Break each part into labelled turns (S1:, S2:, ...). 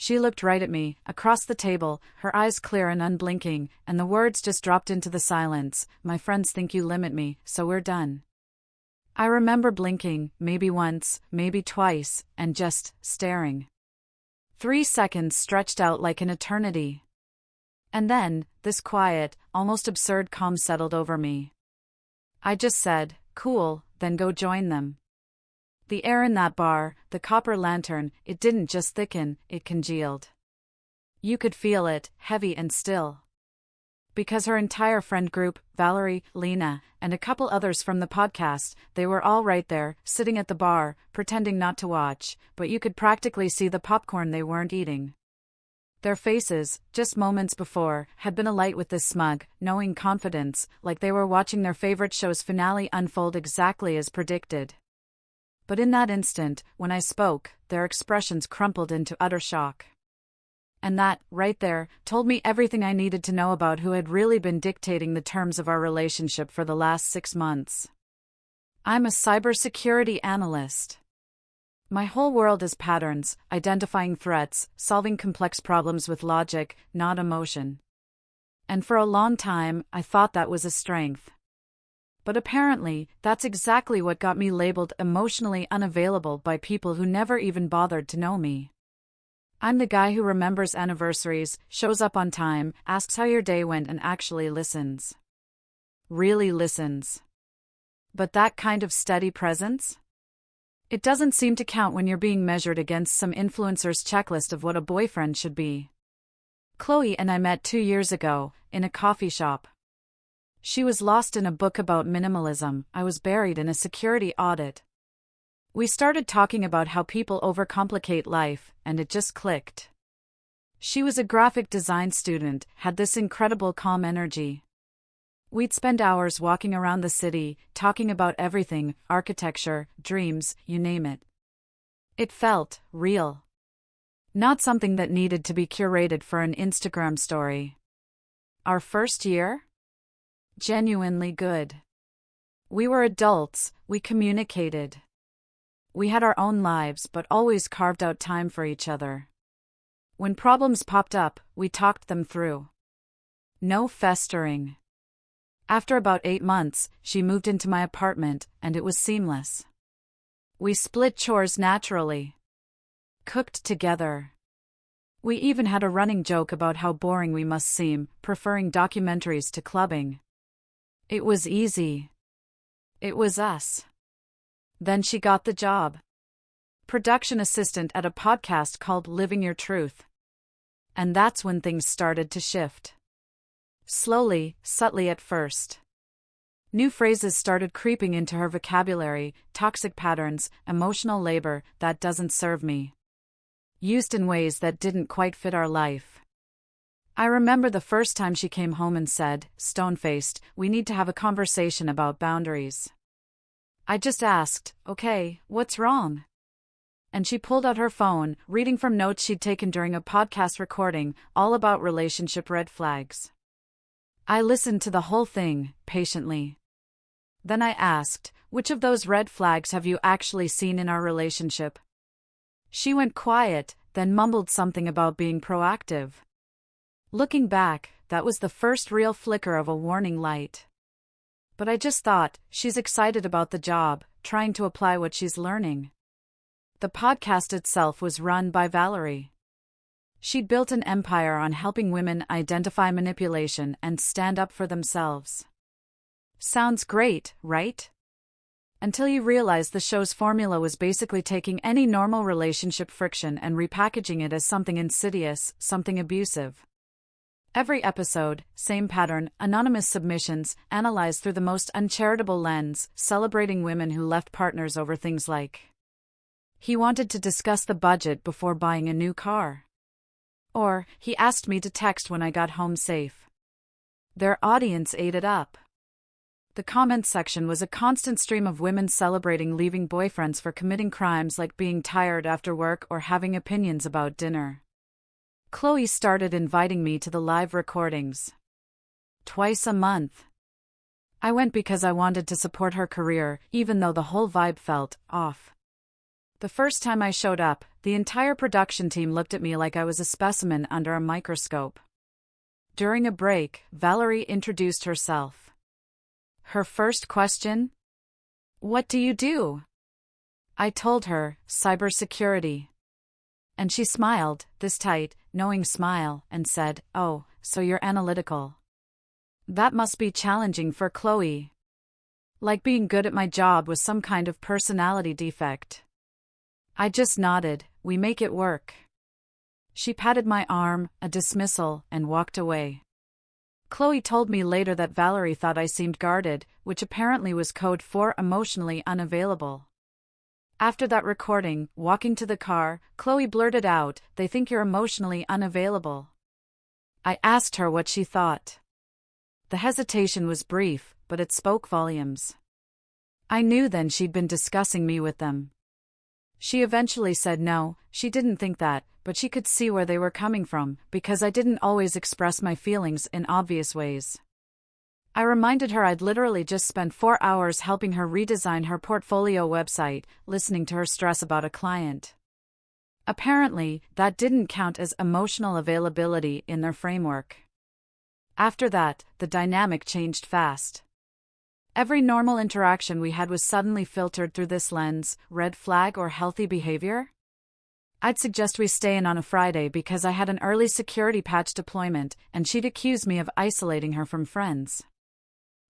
S1: She looked right at me, across the table, her eyes clear and unblinking, and the words just dropped into the silence. My friends think you limit me, so we're done. I remember blinking, maybe once, maybe twice, and just staring. 3 seconds stretched out like an eternity. And then, this quiet, almost absurd calm settled over me. I just said, cool, then go join them. The air in that bar, the copper lantern, it didn't just thicken, it congealed. You could feel it, heavy and still. Because her entire friend group, Valerie, Lena, and a couple others from the podcast, they were all right there, sitting at the bar, pretending not to watch, but you could practically see the popcorn they weren't eating. Their faces, just moments before, had been alight with this smug, knowing confidence, like they were watching their favorite show's finale unfold exactly as predicted. But in that instant, when I spoke, their expressions crumpled into utter shock. And that, right there, told me everything I needed to know about who had really been dictating the terms of our relationship for the last 6 months. I'm a cybersecurity analyst. My whole world is patterns, identifying threats, solving complex problems with logic, not emotion. And for a long time, I thought that was a strength. But apparently, that's exactly what got me labeled emotionally unavailable by people who never even bothered to know me. I'm the guy who remembers anniversaries, shows up on time, asks how your day went and actually listens. Really listens. But that kind of steady presence? It doesn't seem to count when you're being measured against some influencer's checklist of what a boyfriend should be. Chloe and I met 2 years ago, in a coffee shop. She was lost in a book about minimalism, I was buried in a security audit. We started talking about how people overcomplicate life, and it just clicked. She was a graphic design student, had this incredible calm energy. We'd spend hours walking around the city, talking about everything, architecture, dreams, you name it. It felt real. Not something that needed to be curated for an Instagram story. Our first year? Genuinely good. We were adults, we communicated. We had our own lives but always carved out time for each other. When problems popped up, we talked them through. No festering. After about 8 months, she moved into my apartment, and it was seamless. We split chores naturally. Cooked together. We even had a running joke about how boring we must seem, preferring documentaries to clubbing. It was easy. It was us. Then she got the job. Production assistant at a podcast called Living Your Truth. And that's when things started to shift. Slowly, subtly at first. New phrases started creeping into her vocabulary, toxic patterns, emotional labor, that doesn't serve me. Used in ways that didn't quite fit our life. I remember the first time she came home and said, stone-faced, we need to have a conversation about boundaries. I just asked, okay, what's wrong? And she pulled out her phone, reading from notes she'd taken during a podcast recording, all about relationship red flags. I listened to the whole thing, patiently. Then I asked, which of those red flags have you actually seen in our relationship? She went quiet, then mumbled something about being proactive. Looking back, that was the first real flicker of a warning light. But I just thought, she's excited about the job, trying to apply what she's learning. The podcast itself was run by Valerie. She'd built an empire on helping women identify manipulation and stand up for themselves. Sounds great, right? Until you realize the show's formula was basically taking any normal relationship friction and repackaging it as something insidious, something abusive. Every episode, same pattern, anonymous submissions, analyzed through the most uncharitable lens, celebrating women who left partners over things like, he wanted to discuss the budget before buying a new car. Or, he asked me to text when I got home safe. Their audience ate it up. The comment section was a constant stream of women celebrating leaving boyfriends for committing crimes like being tired after work or having opinions about dinner. Chloe started inviting me to the live recordings. Twice a month. I went because I wanted to support her career, even though the whole vibe felt off. The first time I showed up, the entire production team looked at me like I was a specimen under a microscope. During a break, Valerie introduced herself. Her first question? "What do you do?" I told her, "Cybersecurity." And she smiled, this tight, knowing smile, and said, "Oh, so you're analytical. That must be challenging for Chloe." Like being good at my job was some kind of personality defect. I just nodded, "We make it work." She patted my arm, a dismissal, and walked away. Chloe told me later that Valerie thought I seemed guarded, which apparently was code for emotionally unavailable. After that recording, walking to the car, Chloe blurted out, "They think you're emotionally unavailable." I asked her what she thought. The hesitation was brief, but it spoke volumes. I knew then she'd been discussing me with them. She eventually said no, she didn't think that, but she could see where they were coming from, because I didn't always express my feelings in obvious ways. I reminded her I'd literally just spent 4 hours helping her redesign her portfolio website, listening to her stress about a client. Apparently, that didn't count as emotional availability in their framework. After that, the dynamic changed fast. Every normal interaction we had was suddenly filtered through this lens: red flag or healthy behavior? I'd suggest we stay in on a Friday because I had an early security patch deployment, and she'd accuse me of isolating her from friends.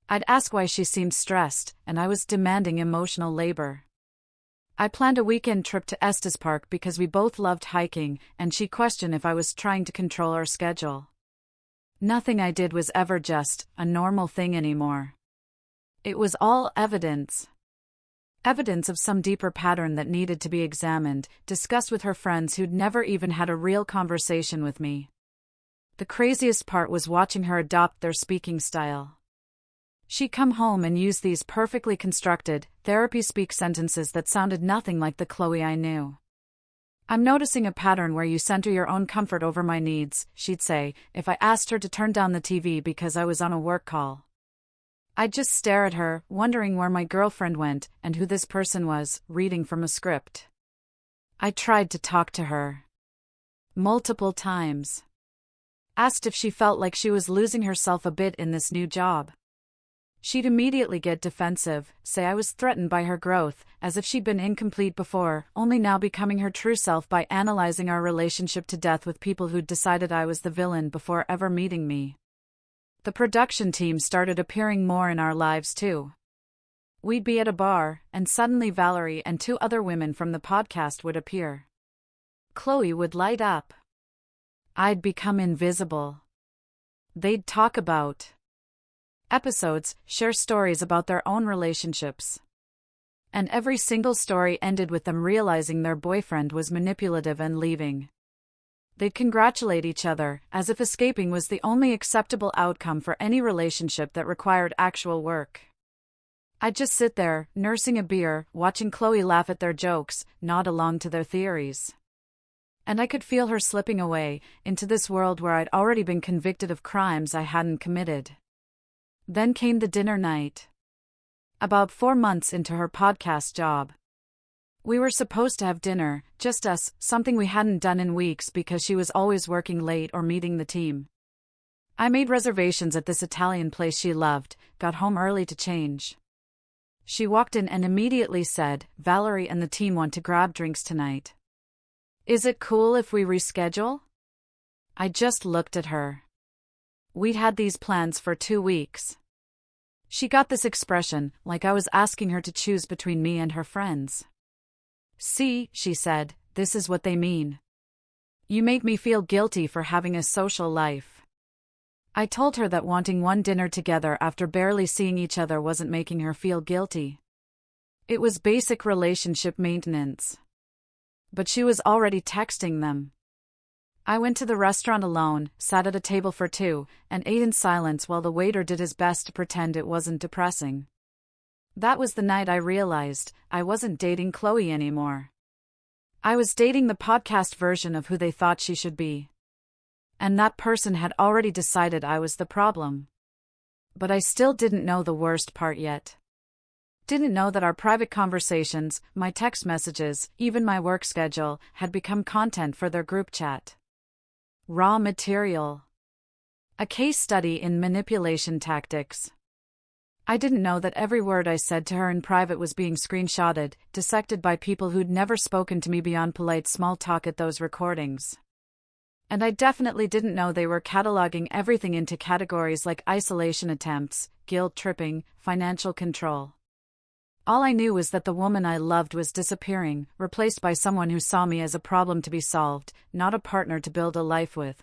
S1: I'd ask why she seemed stressed, and I was demanding emotional labor. I planned a weekend trip to Estes Park because we both loved hiking, and she questioned if I was trying to control our schedule. Nothing I did was ever just a normal thing anymore. It was all evidence. Evidence of some deeper pattern that needed to be examined, discussed with her friends who'd never even had a real conversation with me. The craziest part was watching her adopt their speaking style. She'd come home and use these perfectly constructed, therapy-speak sentences that sounded nothing like the Chloe I knew. "I'm noticing a pattern where you center your own comfort over my needs," she'd say, if I asked her to turn down the TV because I was on a work call. I'd just stare at her, wondering where my girlfriend went and who this person was, reading from a script. I tried to talk to her. Multiple times. Asked if she felt like she was losing herself a bit in this new job. She'd immediately get defensive, say I was threatened by her growth, as if she'd been incomplete before, only now becoming her true self by analyzing our relationship to death with people who'd decided I was the villain before ever meeting me. The production team started appearing more in our lives too. We'd be at a bar, and suddenly Valerie and 2 other women from the podcast would appear. Chloe would light up. I'd become invisible. They'd talk about episodes, share stories about their own relationships. And every single story ended with them realizing their boyfriend was manipulative and leaving. They'd congratulate each other, as if escaping was the only acceptable outcome for any relationship that required actual work. I'd just sit there, nursing a beer, watching Chloe laugh at their jokes, nod along to their theories. And I could feel her slipping away, into this world where I'd already been convicted of crimes I hadn't committed. Then came the dinner night. About 4 months into her podcast job. We were supposed to have dinner, just us, something we hadn't done in weeks because she was always working late or meeting the team. I made reservations at this Italian place she loved, got home early to change. She walked in and immediately said, "Valerie and the team want to grab drinks tonight. Is it cool if we reschedule?" I just looked at her. We'd had these plans for 2 weeks. She got this expression, like I was asking her to choose between me and her friends. "See," she said, "this is what they mean. You make me feel guilty for having a social life." I told her that wanting one dinner together after barely seeing each other wasn't making her feel guilty. It was basic relationship maintenance. But she was already texting them. I went to the restaurant alone, sat at a table for 2, and ate in silence while the waiter did his best to pretend it wasn't depressing. That was the night I realized I wasn't dating Chloe anymore. I was dating the podcast version of who they thought she should be. And that person had already decided I was the problem. But I still didn't know the worst part yet. Didn't know that our private conversations, my text messages, even my work schedule, had become content for their group chat. Raw material. A case study in manipulation tactics. I didn't know that every word I said to her in private was being screenshotted, dissected by people who'd never spoken to me beyond polite small talk at those recordings. And I definitely didn't know they were cataloging everything into categories like isolation attempts, guilt tripping, financial control. All I knew was that the woman I loved was disappearing, replaced by someone who saw me as a problem to be solved, not a partner to build a life with.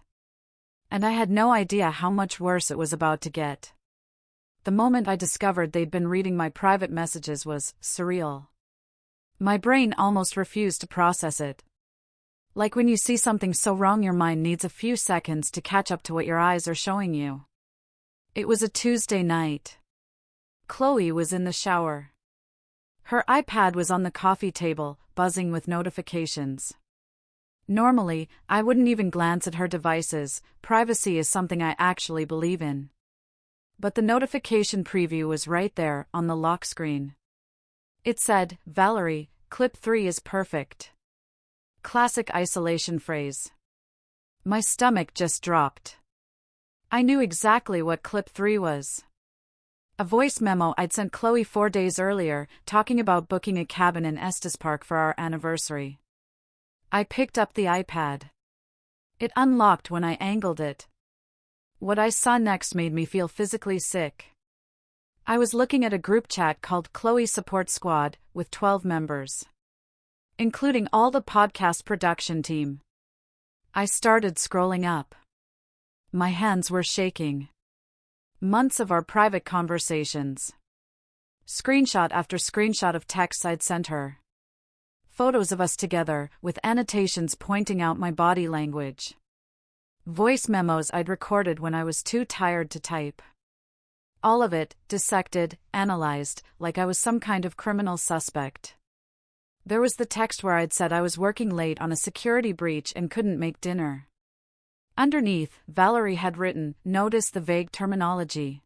S1: And I had no idea how much worse it was about to get. The moment I discovered they'd been reading my private messages was surreal. My brain almost refused to process it. Like when you see something so wrong your mind needs a few seconds to catch up to what your eyes are showing you. It was a Tuesday night. Chloe was in the shower. Her iPad was on the coffee table, buzzing with notifications. Normally, I wouldn't even glance at her devices. Privacy is something I actually believe in. But the notification preview was right there, on the lock screen. It said, "Valerie, clip 3 is perfect." Classic isolation phrase. My stomach just dropped. I knew exactly what clip 3 was. A voice memo I'd sent Chloe 4 days earlier, talking about booking a cabin in Estes Park for our anniversary. I picked up the iPad. It unlocked when I angled it. What I saw next made me feel physically sick. I was looking at a group chat called Chloe Support Squad, with 12 members, including all the podcast production team. I started scrolling up. My hands were shaking. Months of our private conversations. Screenshot after screenshot of texts I'd sent her. Photos of us together, with annotations pointing out my body language. Voice memos I'd recorded when I was too tired to type. All of it, dissected, analyzed, like I was some kind of criminal suspect. There was the text where I'd said I was working late on a security breach and couldn't make dinner. Underneath, Valerie had written, "Notice the vague terminology.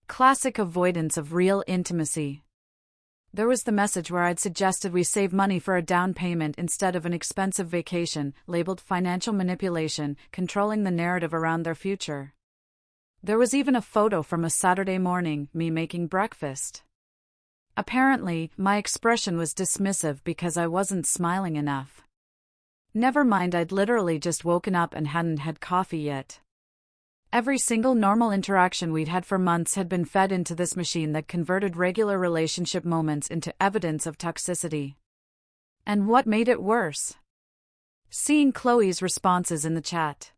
S1: Classic avoidance of real intimacy." There was the message where I'd suggested we save money for a down payment instead of an expensive vacation, labeled financial manipulation, controlling the narrative around their future. There was even a photo from a Saturday morning, me making breakfast. Apparently, my expression was dismissive because I wasn't smiling enough. Never mind, I'd literally just woken up and hadn't had coffee yet. Every single normal interaction we'd had for months had been fed into this machine that converted regular relationship moments into evidence of toxicity. And what made it worse? Seeing Chloe's responses in the chat.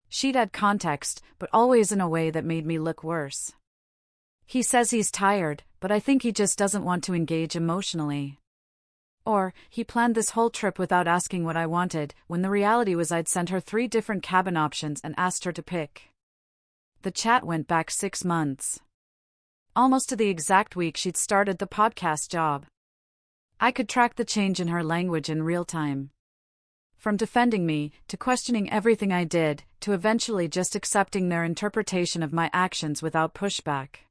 S1: She'd add context, but always in a way that made me look worse. "He says he's tired, but I think he just doesn't want to engage emotionally." Or, "He planned this whole trip without asking what I wanted," when the reality was I'd sent her 3 different cabin options and asked her to pick. The chat went back 6 months. Almost to the exact week she'd started the podcast job. I could track the change in her language in real time. From defending me, to questioning everything I did, to eventually just accepting their interpretation of my actions without pushback.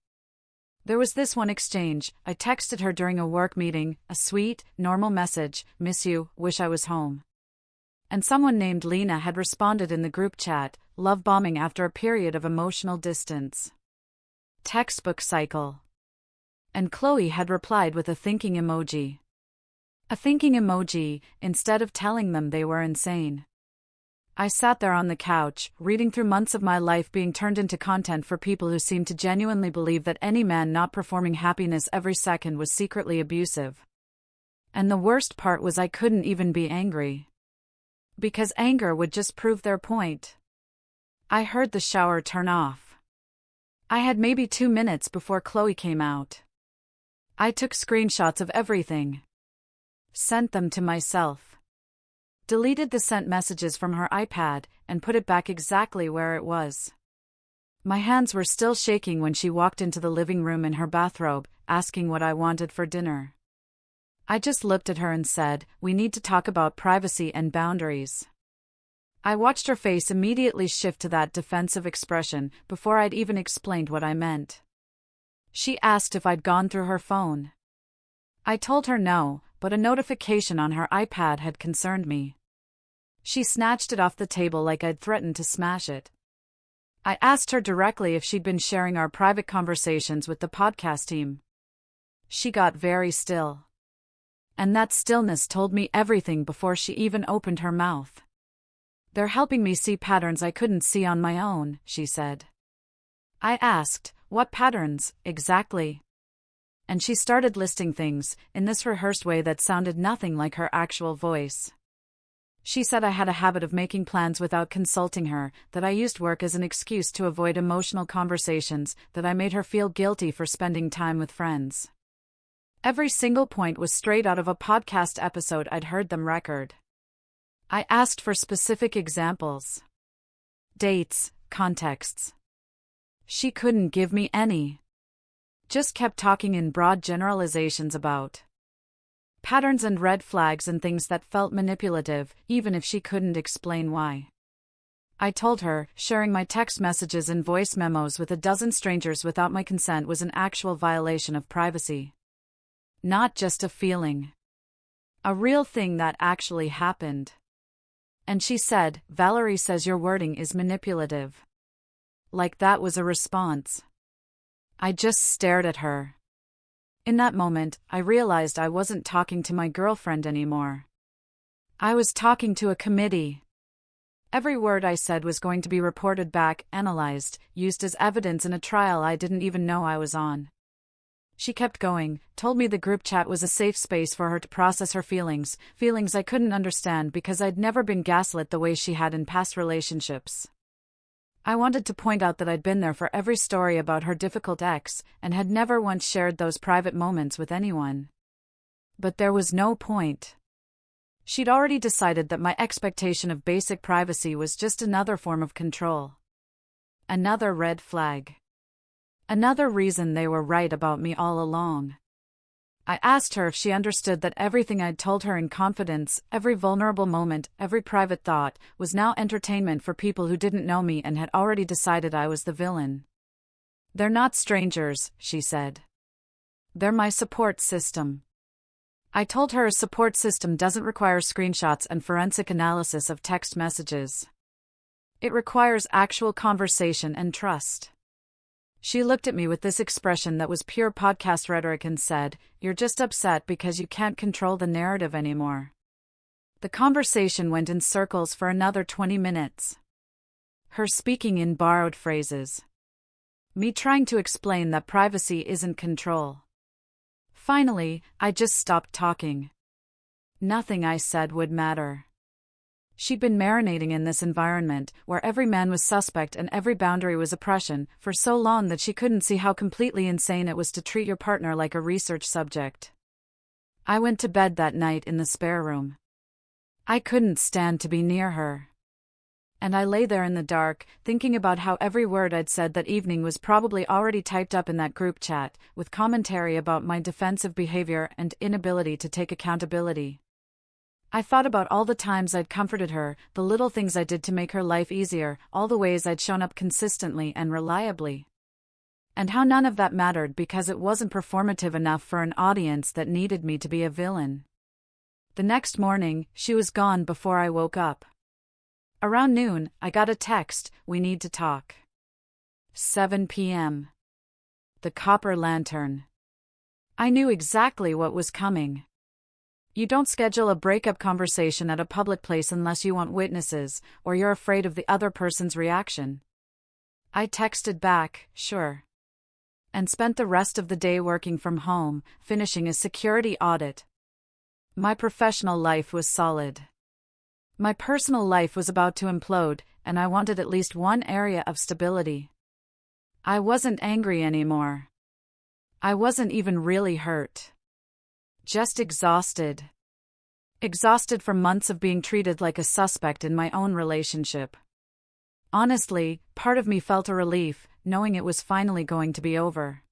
S1: There was this one exchange. I texted her during a work meeting, a sweet, normal message, "Miss you, wish I was home." And someone named Lena had responded in the group chat, love bombing after a period of emotional distance. Textbook cycle. And Chloe had replied with a thinking emoji. A thinking emoji, instead of telling them they were insane. I sat there on the couch, reading through months of my life being turned into content for people who seemed to genuinely believe that any man not performing happiness every second was secretly abusive. And the worst part was I couldn't even be angry. Because anger would just prove their point. I heard the shower turn off. I had maybe 2 minutes before Chloe came out. I took screenshots of everything. Sent them to myself. Deleted the sent messages from her iPad, and put it back exactly where it was. My hands were still shaking when she walked into the living room in her bathrobe, asking what I wanted for dinner. I just looked at her and said, "We need to talk about privacy and boundaries." I watched her face immediately shift to that defensive expression, before I'd even explained what I meant. She asked if I'd gone through her phone. I told her no, but a notification on her iPad had concerned me. She snatched it off the table like I'd threatened to smash it. I asked her directly if she'd been sharing our private conversations with the podcast team. She got very still. And that stillness told me everything before she even opened her mouth. "They're helping me see patterns I couldn't see on my own," she said. I asked, "What patterns, exactly?" And she started listing things, in this rehearsed way that sounded nothing like her actual voice. She said I had a habit of making plans without consulting her, that I used work as an excuse to avoid emotional conversations, that I made her feel guilty for spending time with friends. Every single point was straight out of a podcast episode I'd heard them record. I asked for specific examples. Dates, contexts. She couldn't give me any. Just kept talking in broad generalizations about patterns and red flags and things that felt manipulative, even if she couldn't explain why. I told her, sharing my text messages and voice memos with a dozen strangers without my consent was an actual violation of privacy. Not just a feeling. A real thing that actually happened. And she said, "Valerie says your wording is manipulative." Like that was a response. I just stared at her. In that moment, I realized I wasn't talking to my girlfriend anymore. I was talking to a committee. Every word I said was going to be reported back, analyzed, used as evidence in a trial I didn't even know I was on. She kept going, told me the group chat was a safe space for her to process her feelings I couldn't understand because I'd never been gaslit the way she had in past relationships. I wanted to point out that I'd been there for every story about her difficult ex, and had never once shared those private moments with anyone. But there was no point. She'd already decided that my expectation of basic privacy was just another form of control. Another red flag. Another reason they were right about me all along. I asked her if she understood that everything I'd told her in confidence, every vulnerable moment, every private thought, was now entertainment for people who didn't know me and had already decided I was the villain. "They're not strangers," she said. "They're my support system." I told her a support system doesn't require screenshots and forensic analysis of text messages. It requires actual conversation and trust. She looked at me with this expression that was pure podcast rhetoric and said, "You're just upset because you can't control the narrative anymore." The conversation went in circles for another 20 minutes. Her speaking in borrowed phrases. Me trying to explain that privacy isn't control. Finally, I just stopped talking. Nothing I said would matter. She'd been marinating in this environment, where every man was suspect and every boundary was oppression, for so long that she couldn't see how completely insane it was to treat your partner like a research subject. I went to bed that night in the spare room. I couldn't stand to be near her. And I lay there in the dark, thinking about how every word I'd said that evening was probably already typed up in that group chat, with commentary about my defensive behavior and inability to take accountability. I thought about all the times I'd comforted her, the little things I did to make her life easier, all the ways I'd shown up consistently and reliably. And how none of that mattered because it wasn't performative enough for an audience that needed me to be a villain. The next morning, she was gone before I woke up. Around noon, I got a text, "We need to talk." 7 p.m. The copper lantern. I knew exactly what was coming. You don't schedule a breakup conversation at a public place unless you want witnesses, or you're afraid of the other person's reaction. I texted back, "Sure." And spent the rest of the day working from home, finishing a security audit. My professional life was solid. My personal life was about to implode, and I wanted at least one area of stability. I wasn't angry anymore. I wasn't even really hurt. Just exhausted. Exhausted from months of being treated like a suspect in my own relationship. Honestly, part of me felt a relief, knowing it was finally going to be over.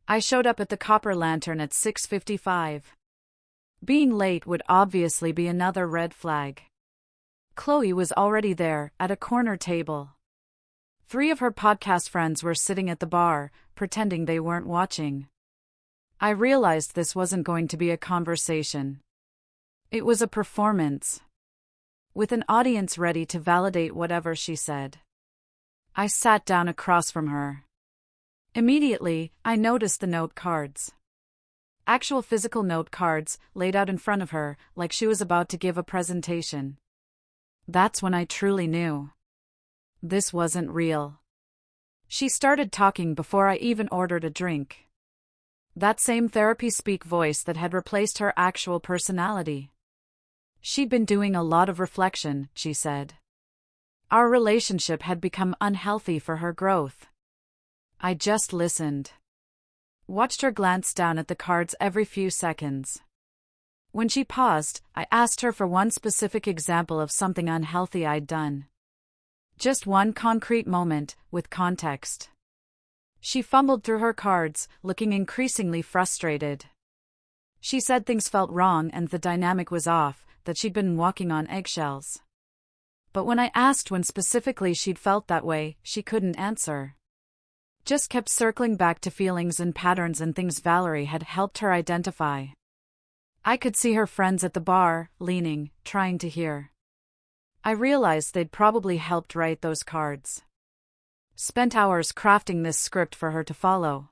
S1: I showed up at the Copper Lantern at 6:55. Being late would obviously be another red flag. Chloe was already there, at a corner table. 3 of her podcast friends were sitting at the bar, pretending they weren't watching. I realized this wasn't going to be a conversation. It was a performance, with an audience ready to validate whatever she said. I sat down across from her. Immediately, I noticed the note cards. Actual physical note cards, laid out in front of her, like she was about to give a presentation. That's when I truly knew. This wasn't real. She started talking before I even ordered a drink. That same therapy speak voice that had replaced her actual personality. She'd been doing a lot of reflection, she said. Our relationship had become unhealthy for her growth. I just listened. Watched her glance down at the cards every few seconds. When she paused, I asked her for one specific example of something unhealthy I'd done. Just one concrete moment, with context. She fumbled through her cards, looking increasingly frustrated. She said things felt wrong and the dynamic was off, that she'd been walking on eggshells. But when I asked when specifically she'd felt that way, she couldn't answer. Just kept circling back to feelings and patterns and things Valerie had helped her identify. I could see her friends at the bar, leaning, trying to hear. I realized they'd probably helped write those cards. Spent hours crafting this script for her to follow.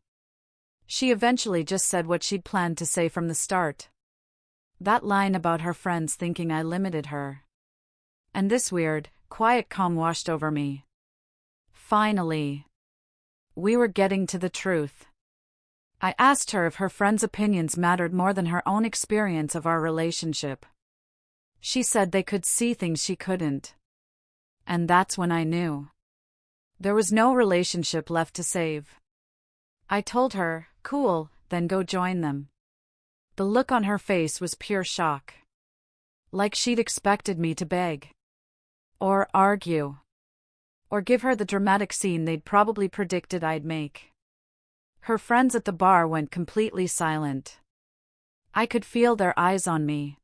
S1: She eventually just said what she'd planned to say from the start. That line about her friends thinking I limited her. And this weird, quiet calm washed over me. Finally. We were getting to the truth. I asked her if her friends' opinions mattered more than her own experience of our relationship. She said they could see things she couldn't. And that's when I knew. There was no relationship left to save. I told her, cool, then go join them. The look on her face was pure shock. Like she'd expected me to beg. Or argue. Or give her the dramatic scene they'd probably predicted I'd make. Her friends at the bar went completely silent. I could feel their eyes on me.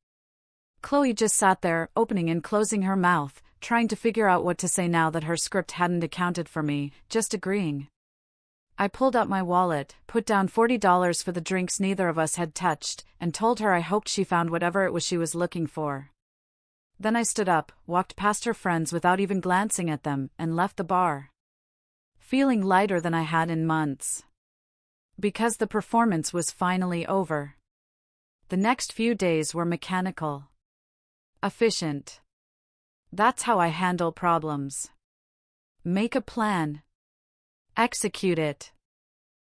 S1: Chloe just sat there, opening and closing her mouth, trying to figure out what to say now that her script hadn't accounted for me, just agreeing. I pulled out my wallet, put down $40 for the drinks neither of us had touched, and told her I hoped she found whatever it was she was looking for. Then I stood up, walked past her friends without even glancing at them, and left the bar. Feeling lighter than I had in months. Because the performance was finally over. The next few days were mechanical. Efficient. That's how I handle problems. Make a plan. Execute it.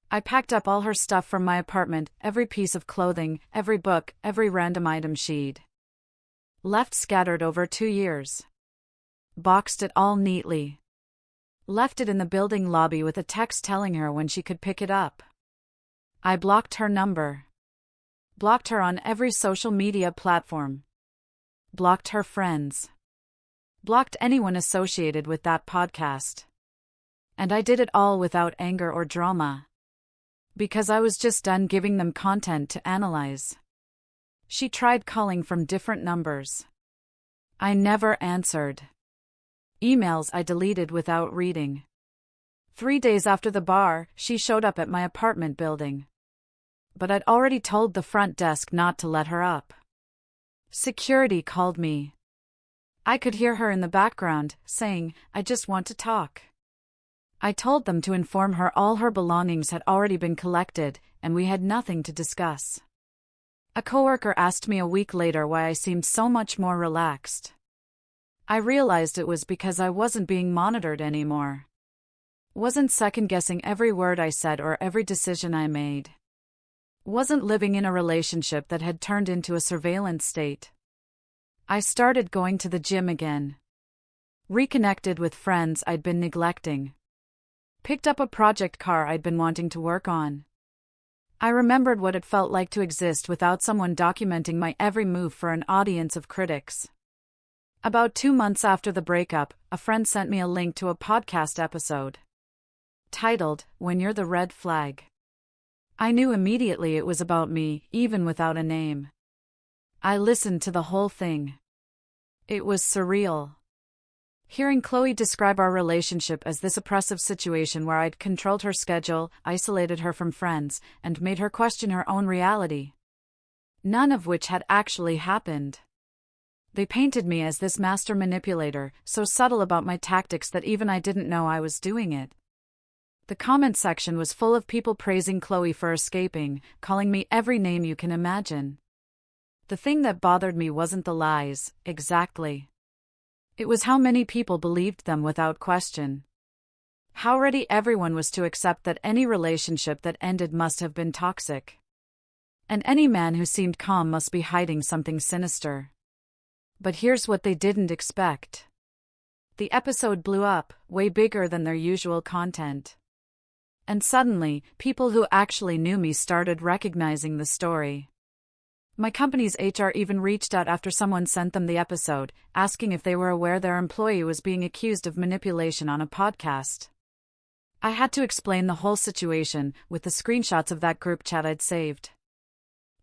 S1: I packed up all her stuff from my apartment, every piece of clothing, every book, every random item she'd left scattered over 2 years. Boxed it all neatly. Left it in the building lobby with a text telling her when she could pick it up. I blocked her number. Blocked her on every social media platform. Blocked her friends. Blocked anyone associated with that podcast. And I did it all without anger or drama. Because I was just done giving them content to analyze. She tried calling from different numbers. I never answered. Emails I deleted without reading. 3 days after the bar, she showed up at my apartment building. But I'd already told the front desk not to let her up. Security called me. I could hear her in the background, saying, "I just want to talk." I told them to inform her all her belongings had already been collected, and we had nothing to discuss. A coworker asked me a week later why I seemed so much more relaxed. I realized it was because I wasn't being monitored anymore. Wasn't second-guessing every word I said or every decision I made. Wasn't living in a relationship that had turned into a surveillance state. I started going to the gym again. Reconnected with friends I'd been neglecting. Picked up a project car I'd been wanting to work on. I remembered what it felt like to exist without someone documenting my every move for an audience of critics. About 2 months after the breakup, a friend sent me a link to a podcast episode titled, "When You're the Red Flag." I knew immediately it was about me, even without a name. I listened to the whole thing. It was surreal. Hearing Chloe describe our relationship as this oppressive situation where I'd controlled her schedule, isolated her from friends, and made her question her own reality. None of which had actually happened. They painted me as this master manipulator, so subtle about my tactics that even I didn't know I was doing it. The comment section was full of people praising Chloe for escaping, calling me every name you can imagine. The thing that bothered me wasn't the lies, exactly. It was how many people believed them without question. How ready everyone was to accept that any relationship that ended must have been toxic. And any man who seemed calm must be hiding something sinister. But here's what they didn't expect. The episode blew up, way bigger than their usual content. And suddenly, people who actually knew me started recognizing the story. My company's HR even reached out after someone sent them the episode, asking if they were aware their employee was being accused of manipulation on a podcast. I had to explain the whole situation, with the screenshots of that group chat I'd saved.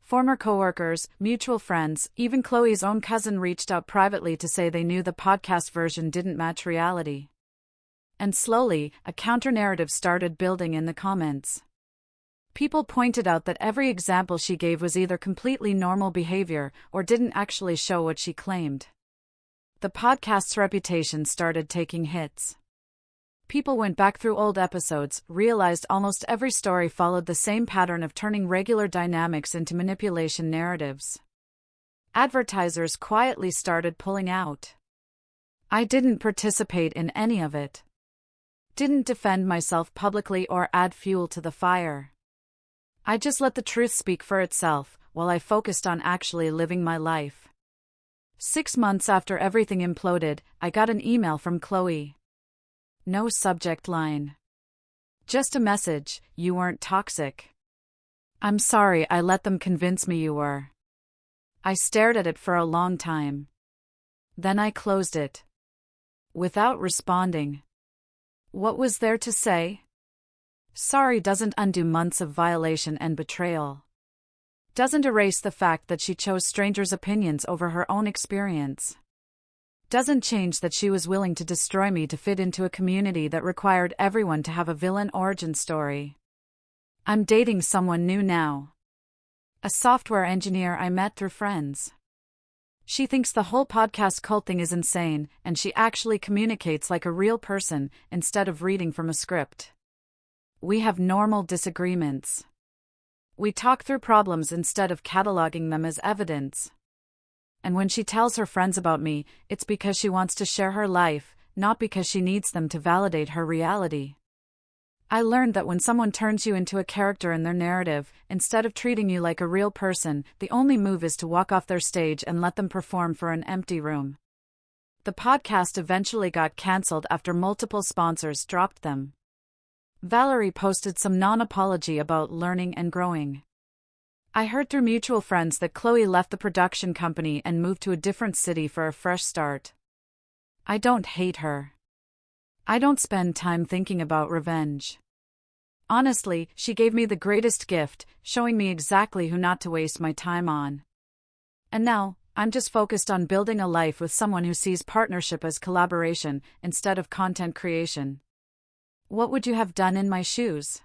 S1: Former coworkers, mutual friends, even Chloe's own cousin reached out privately to say they knew the podcast version didn't match reality. And slowly, a counter-narrative started building in the comments. People pointed out that every example she gave was either completely normal behavior or didn't actually show what she claimed. The podcast's reputation started taking hits. People went back through old episodes, realized almost every story followed the same pattern of turning regular dynamics into manipulation narratives. Advertisers quietly started pulling out. I didn't participate in any of it. Didn't defend myself publicly or add fuel to the fire. I just let the truth speak for itself, while I focused on actually living my life. 6 months after everything imploded, I got an email from Chloe. No subject line. Just a message, "You weren't toxic." I'm sorry I let them convince me you were. I stared at it for a long time. Then I closed it. Without responding. What was there to say? Sorry doesn't undo months of violation and betrayal. Doesn't erase the fact that she chose strangers' opinions over her own experience. Doesn't change that she was willing to destroy me to fit into a community that required everyone to have a villain origin story. I'm dating someone new now. A software engineer I met through friends. She thinks the whole podcast cult thing is insane, and she actually communicates like a real person, instead of reading from a script. We have normal disagreements. We talk through problems instead of cataloging them as evidence. And when she tells her friends about me, it's because she wants to share her life, not because she needs them to validate her reality. I learned that when someone turns you into a character in their narrative, instead of treating you like a real person, the only move is to walk off their stage and let them perform for an empty room. The podcast eventually got cancelled after multiple sponsors dropped them. Valerie posted some non-apology about learning and growing. I heard through mutual friends that Chloe left the production company and moved to a different city for a fresh start. I don't hate her. I don't spend time thinking about revenge. Honestly, she gave me the greatest gift, showing me exactly who not to waste my time on. And now, I'm just focused on building a life with someone who sees partnership as collaboration instead of content creation. What would you have done in my shoes?